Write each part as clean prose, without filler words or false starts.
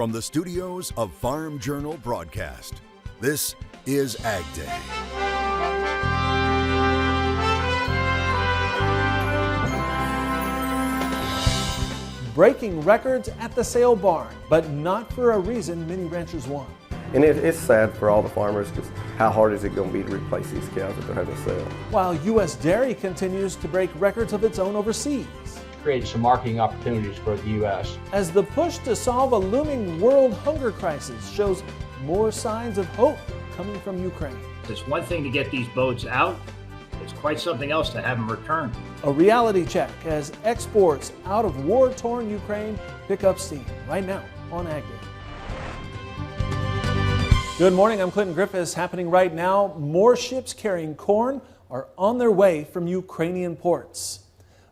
From the studios of Farm Journal Broadcast, this is AgDay. Breaking records at the sale barn, but not for a reason many ranchers want. And it's sad for all the farmers because how hard is it going to be to replace these cows that they're having to sell? While U.S. dairy continues to break records of its own overseas. Create some marketing opportunities for the U.S. As the push to solve a looming world hunger crisis shows more signs of hope coming from Ukraine. It's one thing to get these boats out. It's quite something else to have them return. A reality check as exports out of war-torn Ukraine pick up steam right now on AgDay. Good morning, I'm Clinton Griffiths. Happening right now, more ships carrying corn are on their way from Ukrainian ports.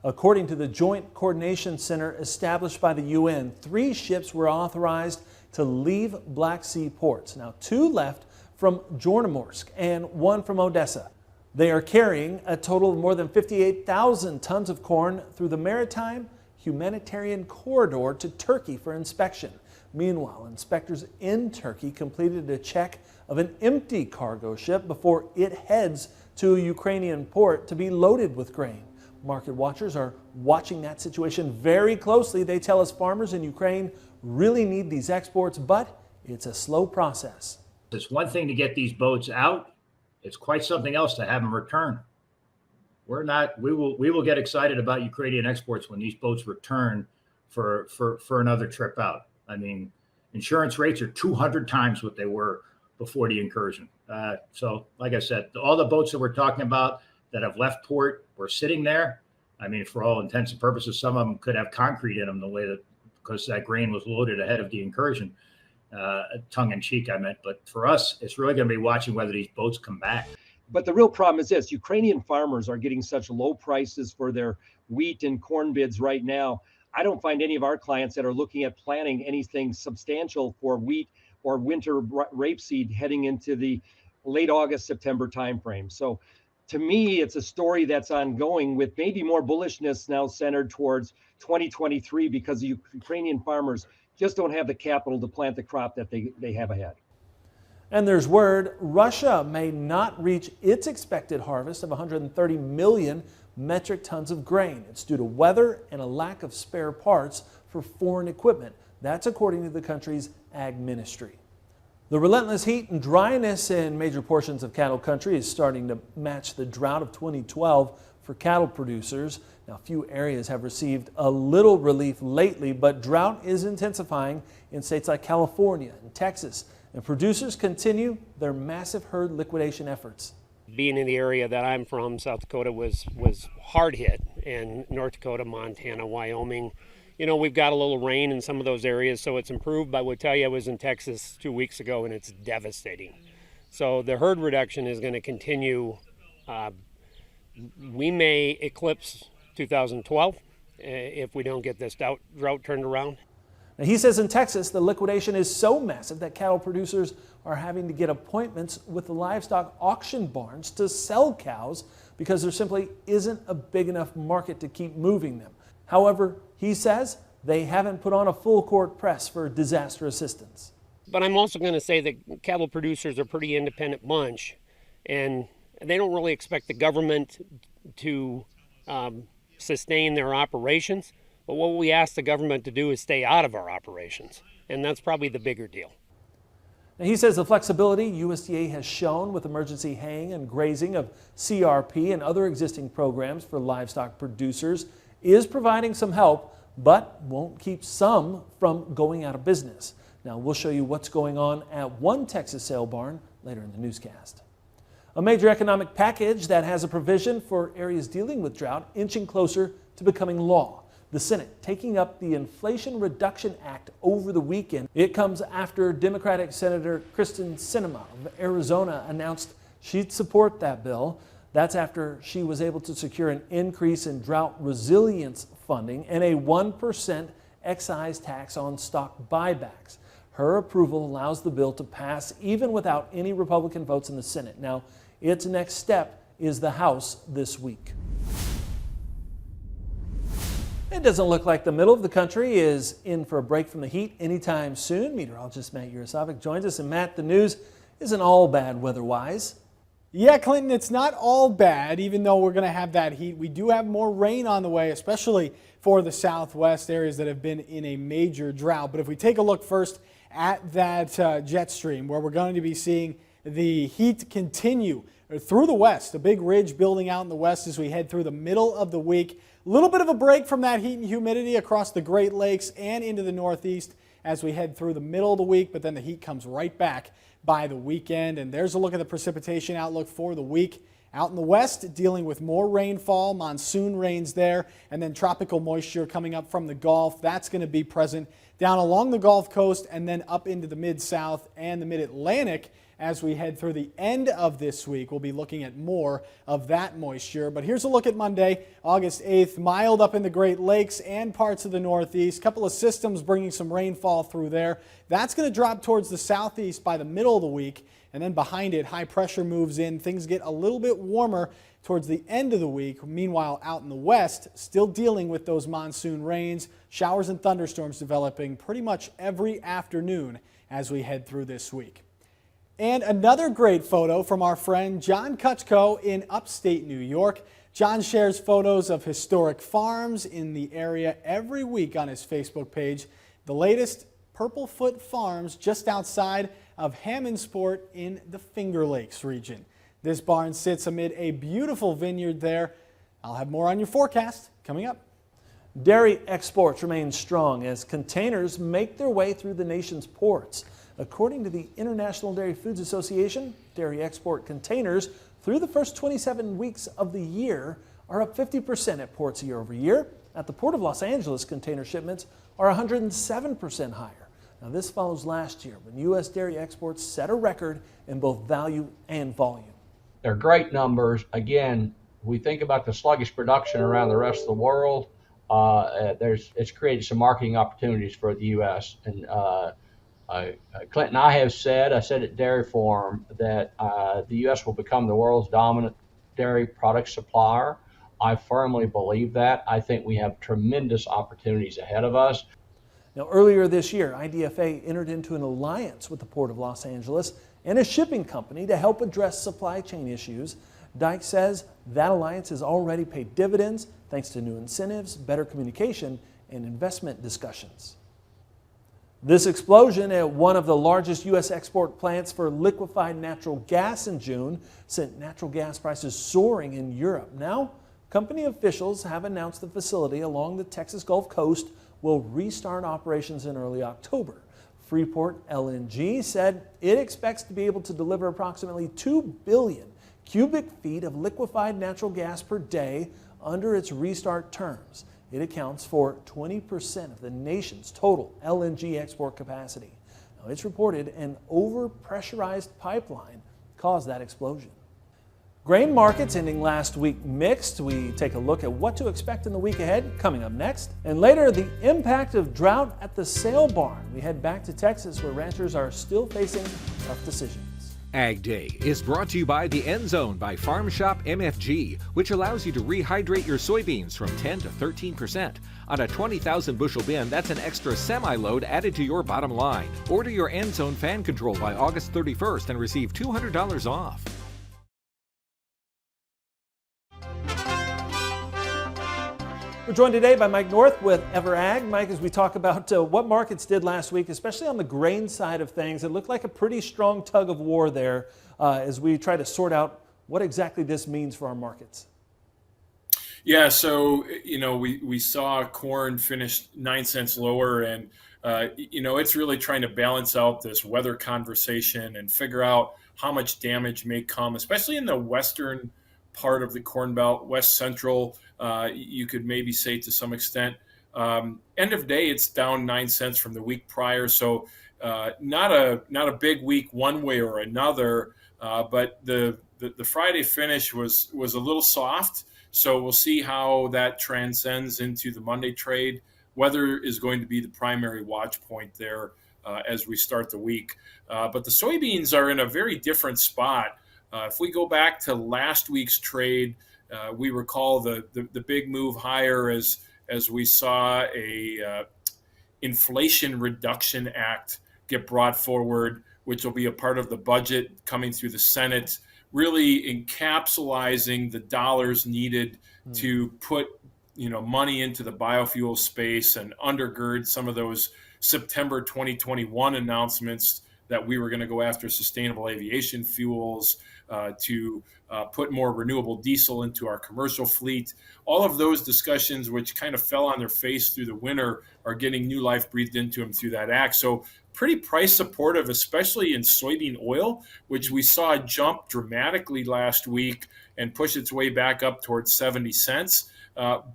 According to the Joint Coordination Center established by the UN, 3 ships were authorized to leave Black Sea ports. Now, 2 left from Chornomorsk and 1 from Odessa. They are carrying a total of more than 58,000 tons of corn through the maritime humanitarian corridor to Turkey for inspection. Meanwhile, inspectors in Turkey completed a check of an empty cargo ship before it heads to a Ukrainian port to be loaded with grain. Market watchers are watching that situation very closely. They tell us farmers in Ukraine really need these exports, but it's a slow process. It's one thing to get these boats out. It's quite something else to have them return. We will get excited about Ukrainian exports when these boats return for another trip out. I mean, insurance rates are 200 times what they were before the incursion. So like I said, all the boats that we're talking about that have left port were sitting there. I mean, for all intents and purposes, some of them could have concrete in them the way that, because that grain was loaded ahead of the incursion. Tongue in cheek, I meant. But for us, it's really going to be watching whether these boats come back. But the real problem is this: Ukrainian farmers are getting such low prices for their wheat and corn bids right now. I don't find any of our clients that are looking at planting anything substantial for wheat or winter rapeseed heading into the late August, September timeframe. So to me, it's a story that's ongoing with maybe more bullishness now centered towards 2023 because the Ukrainian farmers just don't have the capital to plant the crop that they have ahead. And there's word Russia may not reach its expected harvest of 130 million metric tons of grain. It's due to weather and a lack of spare parts for foreign equipment. That's according to the country's ag ministry. The relentless heat and dryness in major portions of cattle country is starting to match the drought of 2012 for cattle producers. Now, few areas have received a little relief lately, but drought is intensifying in states like California and Texas, and producers continue their massive herd liquidation efforts. Being in the area that I'm from, South Dakota was hard hit, and North Dakota, Montana, Wyoming. You know, we've got a little rain in some of those areas, so it's improved. But I would tell you, I was in Texas 2 weeks ago, and it's devastating. So the herd reduction is going to continue. We may eclipse 2012 if we don't get this drought turned around. Now, he says in Texas, the liquidation is so massive that cattle producers are having to get appointments with the livestock auction barns to sell cows because there simply isn't a big enough market to keep moving them. However, he says they haven't put on a full court press for disaster assistance. But I'm also going to say that cattle producers are a pretty independent bunch, and they don't really expect the government to sustain their operations. But what we ask the government to do is stay out of our operations, and that's probably the bigger deal. Now, he says the flexibility USDA has shown with emergency haying and grazing of CRP and other existing programs for livestock producers is providing some help, but won't keep some from going out of business. Now, we'll show you what's going on at one Texas sale barn later in the newscast. A major economic package that has a provision for areas dealing with drought inching closer to becoming law. The Senate taking up the Inflation Reduction Act over the weekend. It comes after Democratic Senator Kristen Sinema of Arizona announced she'd support that bill. That's after she was able to secure an increase in drought resilience funding and a 1% excise tax on stock buybacks. Her approval allows the bill to pass even without any Republican votes in the Senate. Now, its next step is the House this week. It doesn't look like the middle of the country is in for a break from the heat anytime soon. Meteorologist Matt Yurosavik joins us. And Matt, the news isn't all bad weather-wise. Yeah, Clinton, it's not all bad, even though we're going to have that heat. We do have more rain on the way, especially for the southwest areas that have been in a major drought. But if we take a look first at that jet stream, where we're going to be seeing the heat continue through the west, a big ridge building out in the west as we head through the middle of the week. A little bit of a break from that heat and humidity across the Great Lakes and into the Northeast as we head through the middle of the week, but then the heat comes right back by the weekend. And there's a look at the precipitation outlook for the week. Out in the west, dealing with more rainfall, monsoon rains there, and then tropical moisture coming up from the Gulf. That's going to be present down along the Gulf Coast and then up into the Mid-South and the Mid-Atlantic. As we head through the end of this week, we'll be looking at more of that moisture. But here's a look at Monday, August 8th. Mild up in the Great Lakes and parts of the Northeast. Couple of systems bringing some rainfall through there. That's going to drop towards the southeast by the middle of the week. And then behind it, high pressure moves in. Things get a little bit warmer towards the end of the week. Meanwhile, out in the west, still dealing with those monsoon rains. Showers and thunderstorms developing pretty much every afternoon as we head through this week. And another great photo from our friend John Kutchko in upstate New York. John shares photos of historic farms in the area every week on his Facebook page. The latest, Purplefoot Farms, just outside of Hammondsport in the Finger Lakes region. This barn sits amid a beautiful vineyard there. I'll have more on your forecast coming up. Dairy exports remain strong as containers make their way through the nation's ports. According to the International Dairy Foods Association, dairy export containers through the first 27 weeks of the year are up 50% at ports year over year. At the Port of Los Angeles, container shipments are 107% higher. Now, this follows last year when U.S. dairy exports set a record in both value and volume. They're great numbers. Again, we think about the sluggish production around the rest of the world. It's created some marketing opportunities for the U.S. And Clinton, I said at Dairy Forum that the U.S. will become the world's dominant dairy product supplier. I firmly believe that. I think we have tremendous opportunities ahead of us. Now, earlier this year, IDFA entered into an alliance with the Port of Los Angeles and a shipping company to help address supply chain issues. Dyke says that alliance has already paid dividends thanks to new incentives, better communication, and investment discussions. This explosion at one of the largest U.S. export plants for liquefied natural gas in June sent natural gas prices soaring in Europe. Now, company officials have announced the facility along the Texas Gulf Coast will restart operations in early October. Freeport LNG said it expects to be able to deliver approximately 2 billion cubic feet of liquefied natural gas per day under its restart terms. It accounts for 20% of the nation's total LNG export capacity. Now, it's reported an overpressurized pipeline caused that explosion. Grain markets ending last week mixed. We take a look at what to expect in the week ahead coming up next. And later, the impact of drought at the sale barn. We head back to Texas where ranchers are still facing tough decisions. AgDay is brought to you by the End Zone by Farm Shop MFG, which allows you to rehydrate your soybeans from 10 to 13%. On a 20,000 bushel bin, that's an extra semi-load added to your bottom line. Order your End Zone fan control by August 31st and receive $200 off. We're joined today by Mike North with EverAg. Mike, as we talk about what markets did last week, especially on the grain side of things, it looked like a pretty strong tug of war there as we try to sort out what exactly this means for our markets. Yeah, so, we saw corn finish 9 cents lower, and, it's really trying to balance out this weather conversation and figure out how much damage may come, especially in the western part of the Corn Belt, West Central. You could maybe say to some extent, end of day, it's down 9 cents from the week prior. So not a big week one way or another, but the Friday finish was a little soft. So we'll see how that transcends into the Monday trade. Weather is going to be the primary watch point there as we start the week. But the soybeans are in a very different spot. If we go back to last week's trade, we recall the big move higher as as we saw a Inflation Reduction Act get brought forward, which will be a part of the budget coming through the Senate, really encapsulating the dollars needed to put money into the biofuel space and undergird some of those September 2021 announcements that we were going to go after sustainable aviation fuels, to put more renewable diesel into our commercial fleet. All of those discussions, which kind of fell on their face through the winter, are getting new life breathed into them through that act. So pretty price supportive, especially in soybean oil, which we saw jump dramatically last week and push its way back up towards 70 cents.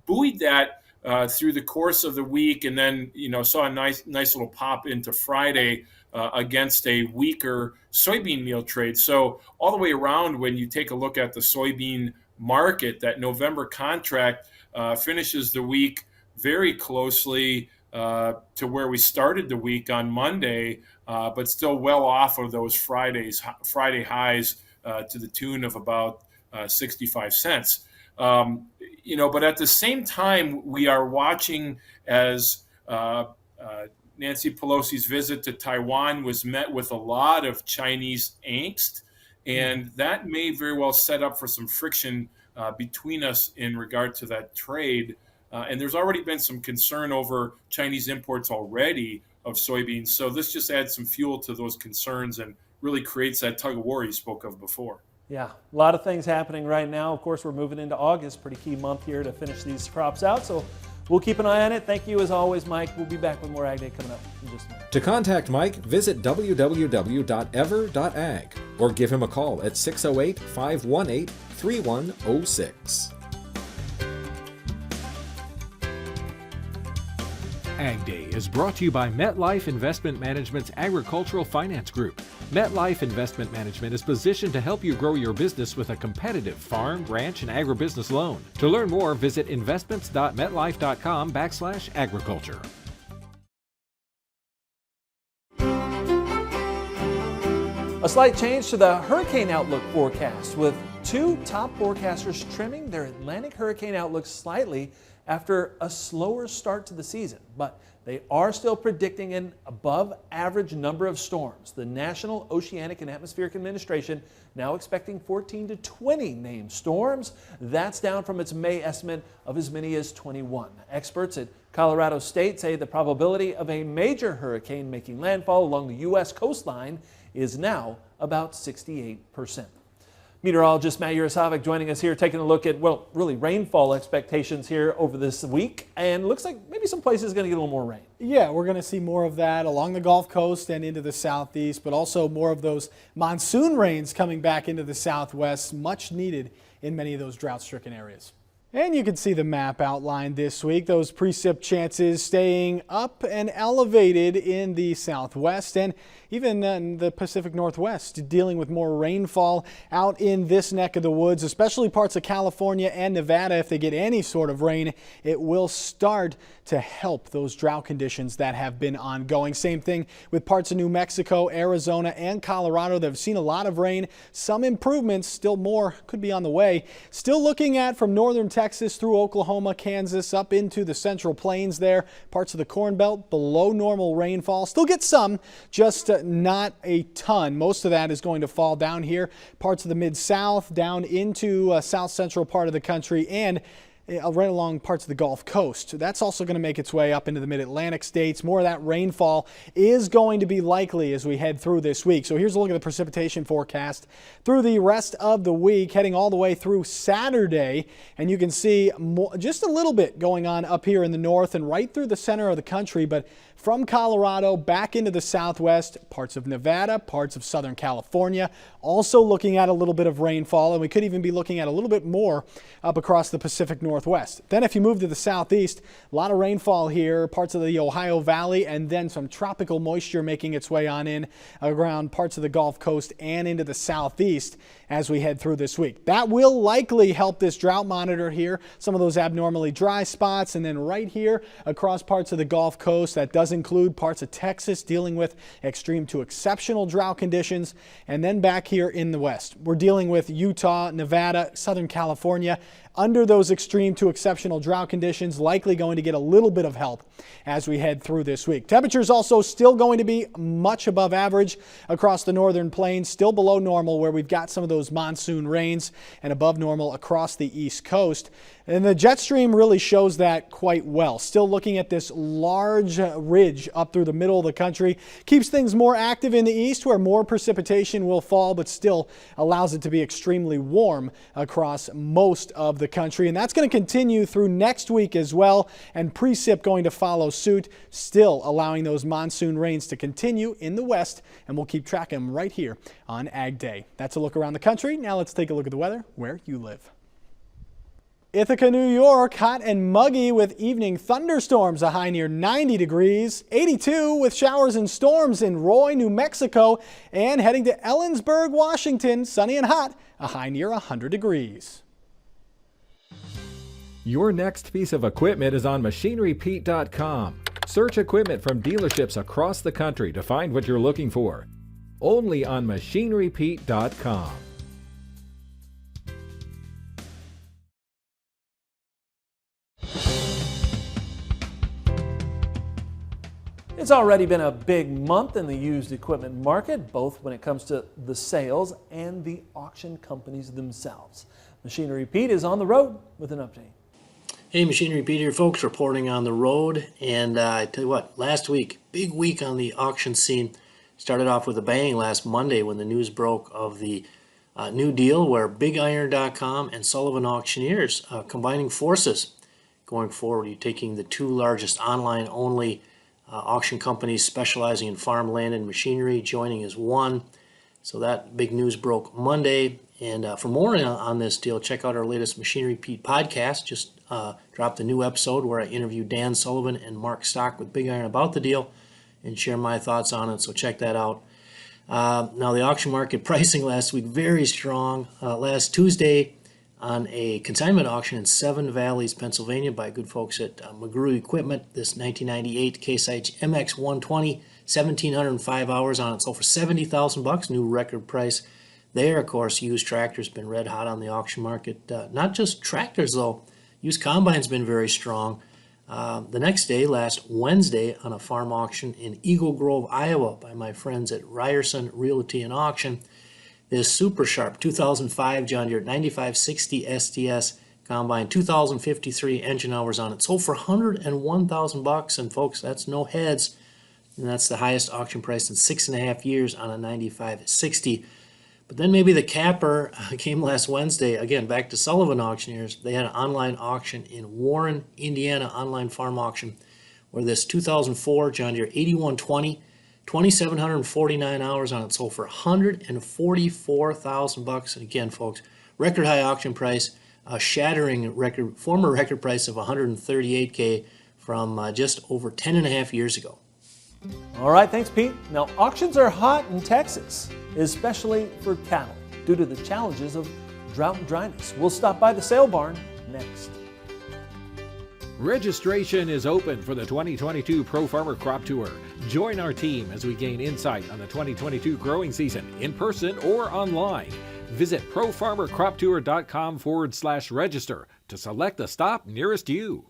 Buoyed that through the course of the week, and then saw a nice little pop into Friday against a weaker soybean meal trade. So all the way around, when you take a look at the soybean market, that November contract finishes the week very closely to where we started the week on Monday, but still well off of those Friday highs to the tune of about 65 cents. But at the same time, we are watching as Nancy Pelosi's visit to Taiwan was met with a lot of Chinese angst, and that may very well set up for some friction between us in regard to that trade. And there's already been some concern over Chinese imports already of soybeans. So this just adds some fuel to those concerns and really creates that tug of war you spoke of before. Yeah, a lot of things happening right now. Of course, we're moving into August, pretty key month here to finish these crops out. So we'll keep an eye on it. Thank you as always, Mike. We'll be back with more Ag Day coming up in just a minute. To contact Mike, visit www.ever.ag or give him a call at 608-518-3106. AgDay is brought to you by MetLife Investment Management's Agricultural Finance Group. MetLife Investment Management is positioned to help you grow your business with a competitive farm, ranch, and agribusiness loan. To learn more, visit investments.metlife.com/agriculture. A slight change to the hurricane outlook forecast, with two top forecasters trimming their Atlantic hurricane outlook slightly after a slower start to the season, but they are still predicting an above average number of storms. The National Oceanic and Atmospheric Administration now expecting 14 to 20 named storms. That's down from its May estimate of as many as 21. Experts at Colorado State say the probability of a major hurricane making landfall along the U.S. coastline is now about 68%. Meteorologist Matt Yurosavik joining us here, taking a look at, well, really rainfall expectations here over this week. And looks like maybe some places are going to get a little more rain. Yeah, we're going to see more of that along the Gulf Coast and into the southeast, but also more of those monsoon rains coming back into the southwest, much needed in many of those drought-stricken areas. And you can see the map outlined this week. Those precip chances staying up and elevated in the southwest and even in the Pacific Northwest, dealing with more rainfall out in this neck of the woods, especially parts of California and Nevada. If they get any sort of rain, it will start to help those drought conditions that have been ongoing. Same thing with parts of New Mexico, Arizona, and Colorado that have seen a lot of rain. Some improvements, still more could be on the way. Still looking at from northern Texas through Oklahoma, Kansas, up into the Central Plains there. Parts of the Corn Belt below normal rainfall. Still get some, just not a ton. Most of that is going to fall down here. Parts of the Mid-South, down into south central part of the country, and right along parts of the Gulf Coast. That's also going to make its way up into the mid-Atlantic states. More of that rainfall is going to be likely as we head through this week. So here's a look at the precipitation forecast through the rest of the week, heading all the way through Saturday. And you can see just a little bit going on up here in the north and right through the center of the country. But from Colorado back into the southwest, parts of Nevada, parts of Southern California, also looking at a little bit of rainfall, and we could even be looking at a little bit more up across the Pacific Northwest. Then if you move to the southeast, a lot of rainfall here, parts of the Ohio Valley, and then some tropical moisture making its way on in around parts of the Gulf Coast and into the southeast as we head through this week. That will likely help this drought monitor here, some of those abnormally dry spots, and then right here across parts of the Gulf Coast, that does include parts of Texas dealing with extreme to exceptional drought conditions. And then back here in the west, we're dealing with Utah, Nevada, Southern California, under those extreme to exceptional drought conditions, likely going to get a little bit of help as we head through this week. Temperatures also still going to be much above average across the northern plains, still below normal where we've got some of those monsoon rains, and above normal across the east coast. And the jet stream really shows that quite well. Still looking at this large ridge up through the middle of the country. Keeps things more active in the east where more precipitation will fall, but still allows it to be extremely warm across most of the country. And that's going to continue through next week as well. And precip going to follow suit, still allowing those monsoon rains to continue in the west. And we'll keep tracking them right here on Ag Day. That's a look around the country. Now let's take a look at the weather where you live. Ithaca, New York, hot and muggy with evening thunderstorms, a high near 90 degrees. 82 with showers and storms in Roy, New Mexico. And heading to Ellensburg, Washington, sunny and hot, a high near 100 degrees. Your next piece of equipment is on MachineryPete.com. Search equipment from dealerships across the country to find what you're looking for. Only on MachineryPete.com. It's already been a big month in the used equipment market, both when it comes to the sales and the auction companies themselves. Machinery Pete is on the road with an update. Hey, Machinery Pete here, folks, reporting on the road. And I tell you what, last week, big week on the auction scene. Started off with a bang last Monday when the news broke of the new deal where BigIron.com and Sullivan Auctioneers combining forces. Going forward, you're taking the two largest online-only auction companies specializing in farm, land, and machinery joining as one. So that big news broke Monday. And for more on this deal, check out our latest Machinery Pete podcast. Just dropped a new episode where I interviewed Dan Sullivan and Mark Stock with Big Iron about the deal and share my thoughts on it. So check that out. Now the auction market pricing last week, very strong. Last Tuesday on a consignment auction in Seven Valleys, Pennsylvania by good folks at McGrew Equipment. This 1998 Case IH MX 120, 1,705 hours on it, sold for $70,000, new record price there. Of course, used tractors been red hot on the auction market. Not just tractors though, used combines been very strong. The next day, last Wednesday, on a farm auction in Eagle Grove, Iowa by my friends at Ryerson Realty and Auction, this super sharp 2005 John Deere 9560 STS combine, 2,053 engine hours on it, sold for $101,000. And folks, that's no heads, and that's the highest auction price in 6.5 years on a 9560. But then maybe the capper came last Wednesday, again, back to Sullivan Auctioneers. They had an online auction in Warren, Indiana, online farm auction, where this 2004 John Deere 8120, 2,749 hours on it, sold for $144,000. And again, folks, record high auction price, a shattering former record price of $138K from just over 10.5 years ago. All right, thanks, Pete. Now, auctions are hot in Texas, especially for cattle, due to the challenges of drought and dryness. We'll stop by the sale barn next. Registration is open for the 2022 Pro Farmer Crop Tour. Join our team as we gain insight on the 2022 growing season in person or online. Visit profarmercroptour.com/register to select the stop nearest you.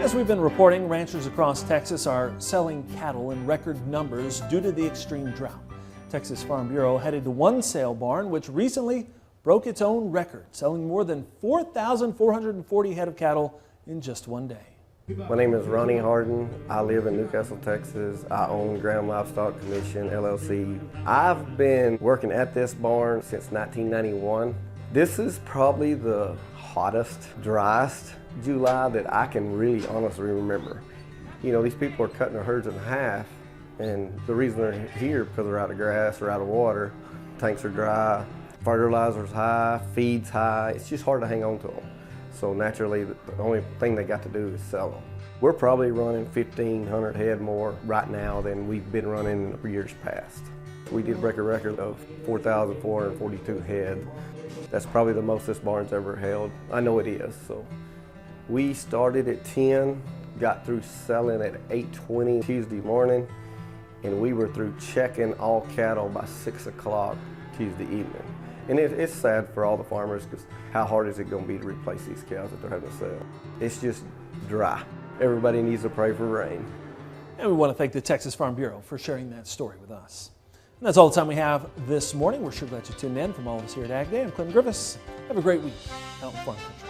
As we've been reporting, ranchers across Texas are selling cattle in record numbers due to the extreme drought. Texas Farm Bureau headed to one sale barn, which recently broke its own record, selling more than 4,440 head of cattle in just one day. My name is Ronnie Harden. I live in Newcastle, Texas. I own Graham Livestock Commission, LLC. I've been working at this barn since 1991. This is probably the hottest, driest July that I can really honestly remember. You know, these people are cutting their herds in half, and the reason they're here because they're out of grass or out of water. Tanks are dry, fertilizer's high, feed's high. It's just hard to hang on to them. So naturally, the only thing they got to do is sell them. We're probably running 1,500 head more right now than we've been running in years past. We did break a record of 4,442 head. That's probably the most this barn's ever held. I know it is. So we started at 10, got through selling at 8:20 Tuesday morning, and we were through checking all cattle by 6 o'clock Tuesday evening. And it's sad for all the farmers, because how hard is it going to be to replace these cows that they're having to sell? It's just dry. Everybody needs to pray for rain. And we want to thank the Texas Farm Bureau for sharing that story with us. And that's all the time we have this morning. We're sure glad you tuned in. From all of us here at AgDay, I'm Clinton Griffiths. Have a great week out in farm country.